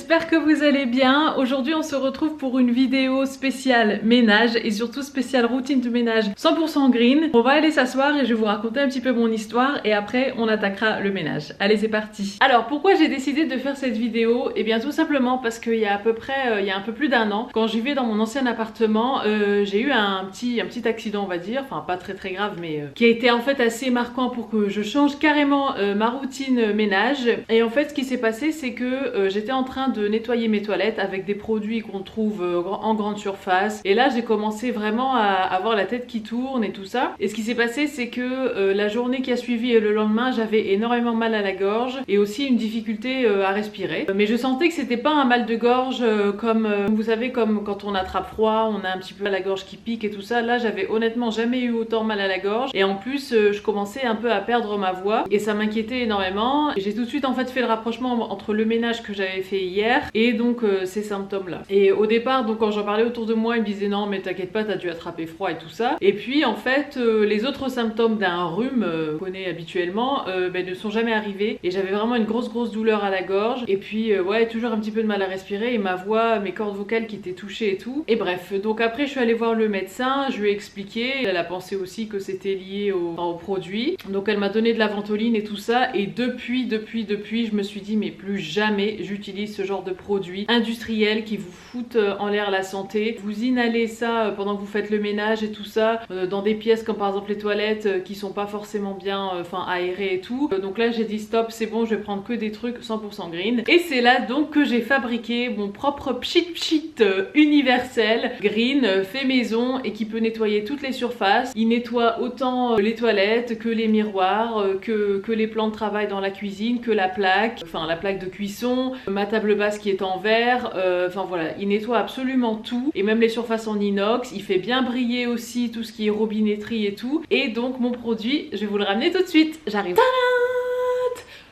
j'espère que vous allez bien. Aujourd'hui on se retrouve pour une vidéo spéciale ménage et surtout spéciale routine de ménage 100% green. On va aller s'asseoir et je vais vous raconter un petit peu mon histoire et après on attaquera le ménage. Allez, c'est parti. Alors pourquoi j'ai décidé de faire cette vidéo? Eh bien tout simplement parce qu'il y a à peu près, il y a un peu plus d'un an, quand je vivais dans mon ancien appartement, j'ai eu un petit accident, on va dire, enfin pas très grave, mais qui a été en fait assez marquant pour que je change carrément ma routine ménage. Et en fait ce qui s'est passé, c'est que j'étais en train de nettoyer mes toilettes avec des produits qu'on trouve en grande surface, et là j'ai commencé vraiment à avoir la tête qui tourne et tout ça. Et ce qui s'est passé, c'est que la journée qui a suivi et le lendemain, j'avais énormément mal à la gorge et aussi une difficulté à respirer, mais je sentais que c'était pas un mal de gorge comme vous savez, comme quand on attrape froid, on a un petit peu la gorge qui pique et tout ça. Là j'avais honnêtement jamais eu autant mal à la gorge, et en plus je commençais un peu à perdre ma voix et ça m'inquiétait énormément. J'ai tout de suite en fait fait le rapprochement entre le ménage que j'avais fait hier et donc ces symptômes là. Et au départ, donc quand j'en parlais autour de moi, ils me disaient non mais t'inquiète pas, t'as dû attraper froid et tout ça. Et puis en fait les autres symptômes d'un rhume qu'on connaît habituellement ne sont jamais arrivés, et j'avais vraiment une grosse douleur à la gorge, et puis ouais, toujours un petit peu de mal à respirer, et ma voix, mes cordes vocales qui étaient touchées et tout. Et bref, donc après je suis allée voir le médecin, je lui ai expliqué, elle a pensé aussi que c'était lié au produit, donc elle m'a donné de la ventoline et tout ça. Et depuis je me suis dit mais plus jamais j'utilise ce genre de produits industriels qui vous foutent en l'air la santé. Vous inhalez ça pendant que vous faites le ménage et tout ça, dans des pièces comme par exemple les toilettes qui sont pas forcément bien aérées et tout. Donc là j'ai dit stop, c'est bon, je vais prendre que des trucs 100% green. Et c'est là donc que j'ai fabriqué mon propre pchit universel green, fait maison, et qui peut nettoyer toutes les surfaces. Il nettoie autant les toilettes que les miroirs, que les plans de travail dans la cuisine, que la plaque de cuisson, ma table basse qui est en verre, voilà, il nettoie absolument tout, et même les surfaces en inox. Il fait bien briller aussi tout ce qui est robinetterie et tout. Et donc mon produit, je vais vous le ramener tout de suite, j'arrive.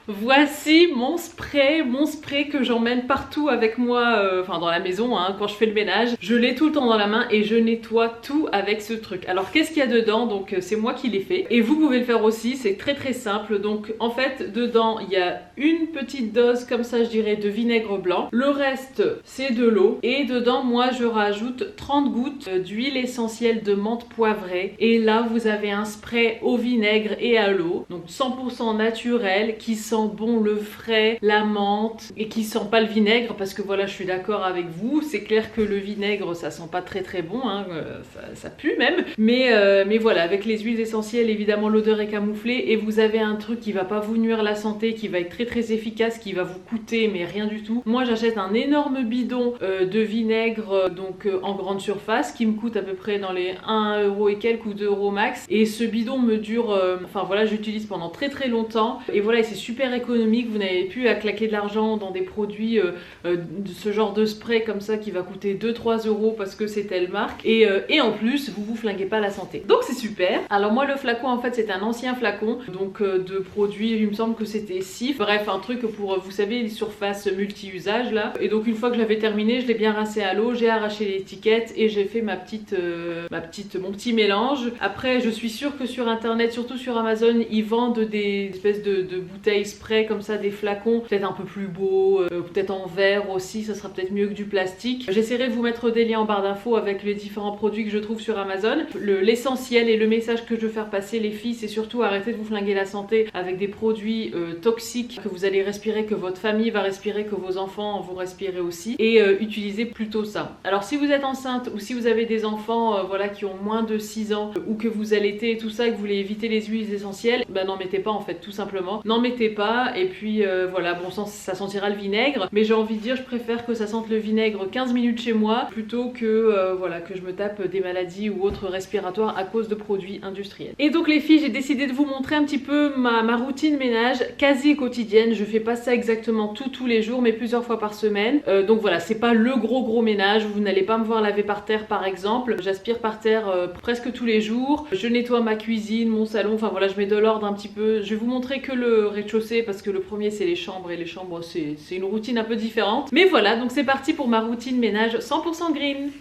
Voici mon spray que j'emmène partout avec moi, dans la maison, quand je fais le ménage. Je l'ai tout le temps dans la main et je nettoie tout avec ce truc. Alors qu'est-ce qu'il y a dedans? Donc c'est moi qui l'ai fait et vous pouvez le faire aussi, c'est très simple. Donc en fait dedans il y a une petite dose comme ça, je dirais, de vinaigre blanc. Le reste c'est de l'eau, et dedans moi je rajoute 30 gouttes d'huile essentielle de menthe poivrée. Et là vous avez un spray au vinaigre et à l'eau, donc 100% naturel, qui sent bon le frais, la menthe, et qui sent pas le vinaigre, parce que voilà, je suis d'accord avec vous, c'est clair que le vinaigre ça sent pas très bon, ça pue même, mais voilà, avec les huiles essentielles évidemment l'odeur est camouflée, et vous avez un truc qui va pas vous nuire la santé, qui va être très efficace, qui va vous coûter mais rien du tout. Moi j'achète un énorme bidon de vinaigre en grande surface, qui me coûte à peu près dans les 1€ et quelques ou 2€ max, et ce bidon me dure, voilà, j'utilise pendant très longtemps, et voilà, c'est super économique. Vous n'avez plus à claquer de l'argent dans des produits de ce genre de spray comme ça qui va coûter 2-3€ parce que c'est telle marque, et en plus vous flinguez pas la santé, donc c'est super. Alors moi le flacon en fait c'est un ancien flacon donc de produit, il me semble que c'était Cif, bref un truc pour, vous savez, les surfaces multi-usage là. Et donc une fois que je l'avais terminé, je l'ai bien rincé à l'eau, j'ai arraché l'étiquette et j'ai fait mon petit mélange. Après je suis sûre que sur internet, surtout sur Amazon, ils vendent des espèces de bouteilles spray comme ça, des flacons peut-être un peu plus beaux, peut-être en verre aussi, ça sera peut-être mieux que du plastique. J'essaierai de vous mettre des liens en barre d'infos avec les différents produits que je trouve sur Amazon. L'essentiel et le message que je veux faire passer, les filles, c'est surtout arrêter de vous flinguer la santé avec des produits toxiques que vous allez respirer, que votre famille va respirer, que vos enfants vont respirer aussi, et utilisez plutôt ça. Alors si vous êtes enceinte ou si vous avez des enfants voilà, qui ont moins de 6 ans, ou que vous allaitez et tout ça, et que vous voulez éviter les huiles essentielles, n'en mettez pas en fait, tout simplement. N'en mettez pas, et puis voilà, bon sang, ça sentira le vinaigre, mais j'ai envie de dire, je préfère que ça sente le vinaigre 15 minutes chez moi plutôt que voilà, que je me tape des maladies ou autres respiratoires à cause de produits industriels. Et donc les filles, j'ai décidé de vous montrer un petit peu ma routine ménage quasi quotidienne. Je fais pas ça exactement tous les jours, mais plusieurs fois par semaine. Donc voilà, c'est pas le gros ménage, vous n'allez pas me voir laver par terre par exemple. J'aspire par terre presque tous les jours, je nettoie ma cuisine, mon salon, voilà, je mets de l'ordre un petit peu. Je vais vous montrer que le rez-de-chaussée parce que le premier c'est les chambres, et les chambres c'est une routine un peu différente. Mais voilà, donc c'est parti pour ma routine ménage 100% green.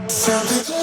Something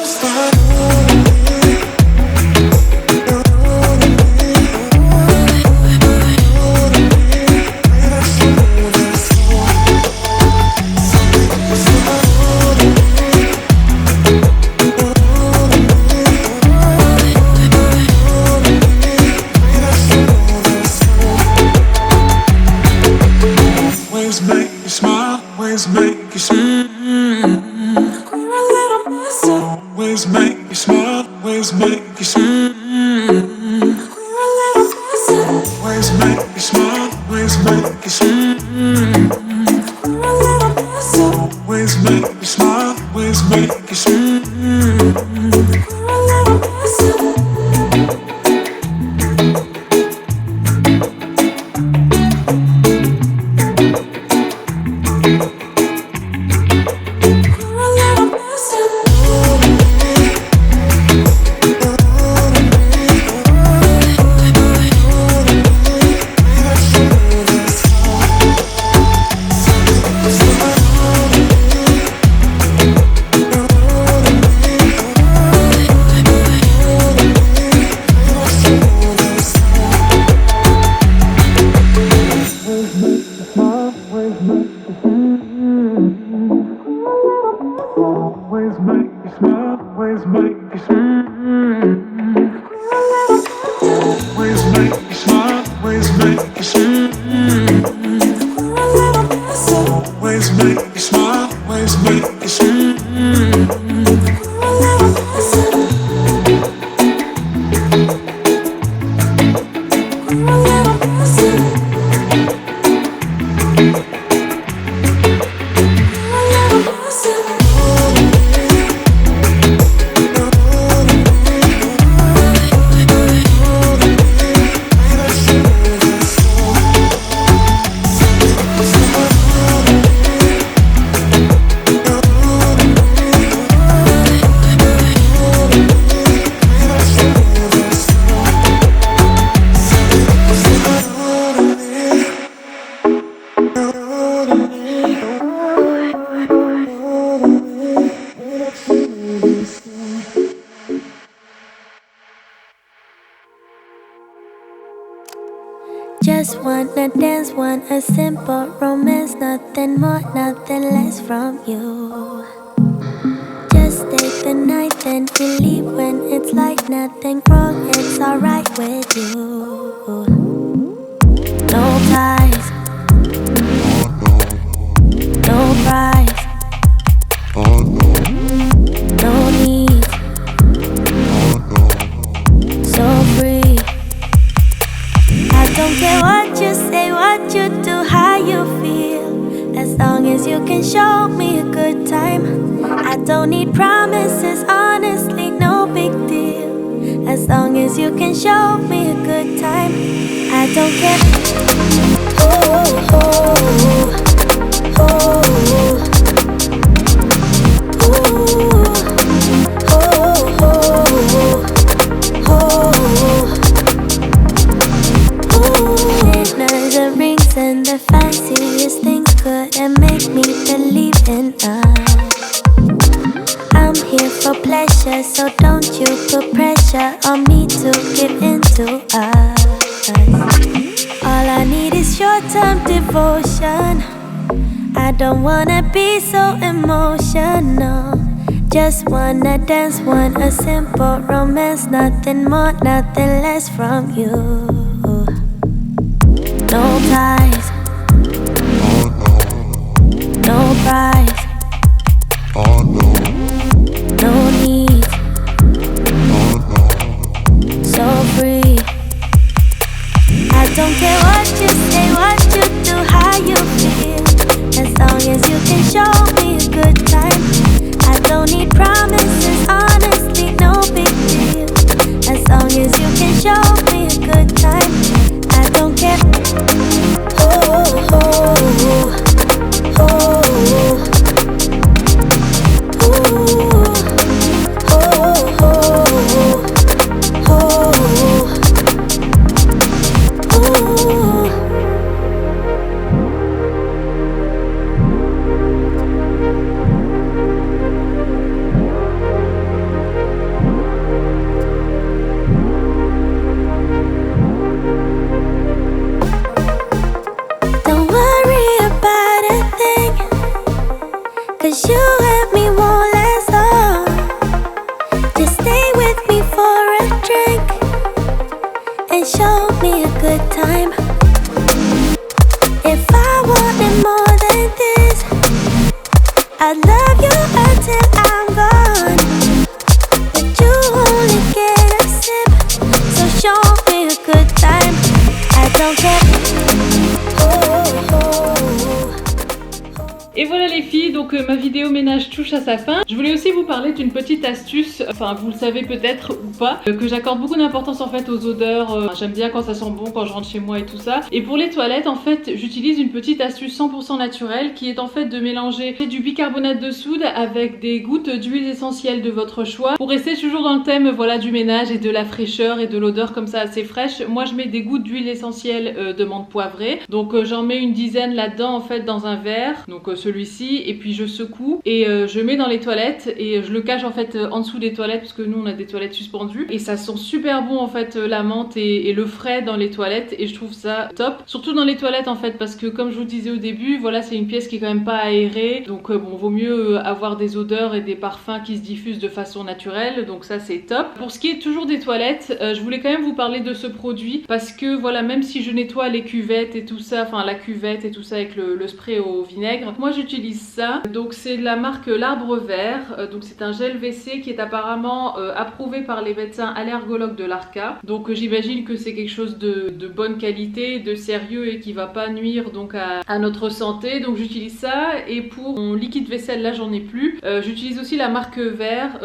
Just wanna dance, want a simple romance, nothing more, nothing less from you. Just take the night, then you leave when it's like nothing wrong, it's alright with you. No ties, no price, no need, so free. I don't care what you say, what you do, how you feel, as long as you can show me a good time. I don't need promises, honestly, no big deal, as long as you can show me a good time. I don't care. Oh, oh, oh. And the fanciest things couldn't make me believe in us. I'm here for pleasure, so don't you put pressure on me to give into us. All I need is short-term devotion. I don't wanna be so emotional. Just wanna dance, want a simple romance, nothing more, nothing less from you. No ties, no price, no need, so free. I don't care what you say, what you do, how you feel, as long as you can show me a good time. I don't need promises, honestly, no big deal, as long as you can show me a good time. I don't care. Oh, oh, oh, oh, oh. donc ma vidéo ménage touche à sa fin. Je voulais aussi vous parler d'une petite astuce, enfin vous le savez peut-être ou pas, que j'accorde beaucoup d'importance en fait aux odeurs. J'aime bien quand ça sent bon, quand je rentre chez moi et tout ça. Et pour les toilettes en fait j'utilise une petite astuce 100% naturelle qui est en fait de mélanger du bicarbonate de soude avec des gouttes d'huile essentielle de votre choix. Pour rester toujours dans le thème voilà du ménage et de la fraîcheur et de l'odeur comme ça assez fraîche, moi je mets des gouttes d'huile essentielle de menthe poivrée. Donc j'en mets une dizaine là-dedans en fait dans un verre, donc celui-ci, et puis je secoue et je mets dans les toilettes et je le cache en fait en dessous des toilettes parce que nous on a des toilettes suspendues et ça sent super bon en fait la menthe et le frais dans les toilettes et je trouve ça top, surtout dans les toilettes en fait parce que comme je vous disais au début, voilà c'est une pièce qui est quand même pas aérée, donc bon vaut mieux avoir des odeurs et des parfums qui se diffusent de façon naturelle, donc ça c'est top. Pour ce qui est toujours des toilettes, je voulais quand même vous parler de ce produit parce que voilà, même si je nettoie les cuvettes et tout ça, enfin la cuvette et tout ça avec le spray au vinaigre, moi j'utilise ça. Donc c'est de la marque l'Arbre Vert, donc c'est un gel WC qui est apparemment approuvé par les médecins allergologues de l'ARCA, donc j'imagine que c'est quelque chose de bonne qualité, de sérieux et qui va pas nuire donc à notre santé, donc j'utilise ça. Et pour mon liquide vaisselle là j'en ai plus, j'utilise aussi la marque Vert,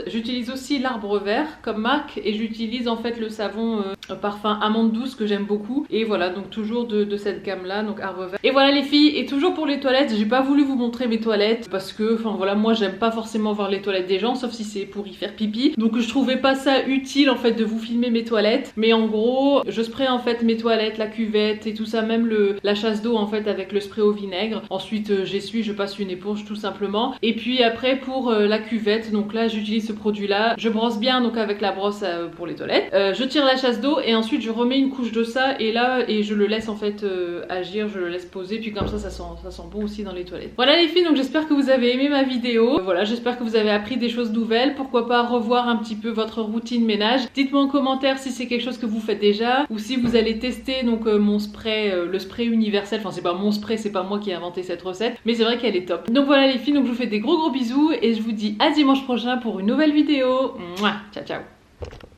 j'utilise aussi l'Arbre Vert comme marque et j'utilise en fait le savon parfum amande douce que j'aime beaucoup, et voilà donc toujours de cette gamme là, donc Arbre Vert. Et voilà les filles, et toujours pour les toilettes, j'ai pas voulu vous montrer mes toilettes parce que enfin voilà, moi j'aime pas forcément voir les toilettes des gens sauf si c'est pour y faire pipi, donc je trouvais pas ça utile en fait de vous filmer mes toilettes, mais en gros je spray en fait mes toilettes, la cuvette et tout ça, même la chasse d'eau en fait avec le spray au vinaigre. Ensuite j'essuie, je passe une éponge tout simplement, et puis après pour la cuvette, donc là j'utilise ce produit là, je brosse bien donc avec la brosse pour les toilettes, je tire la chasse d'eau et ensuite je remets une couche de ça et là et je le laisse en fait agir, je le laisse poser, puis comme ça sent bon aussi dans les toilettes. Voilà les filles, donc j'espère que vous avez aimé ma vidéo, voilà, j'espère que vous avez appris des choses nouvelles, pourquoi pas revoir un petit peu votre routine ménage. Dites-moi en commentaire si c'est quelque chose que vous faites déjà ou si vous allez tester donc mon spray, le spray universel, enfin c'est pas mon spray, c'est pas moi qui ai inventé cette recette, mais c'est vrai qu'elle est top. Donc voilà les filles, donc je vous fais des gros bisous et je vous dis à dimanche prochain pour une nouvelle vidéo. Mouah, ciao ciao.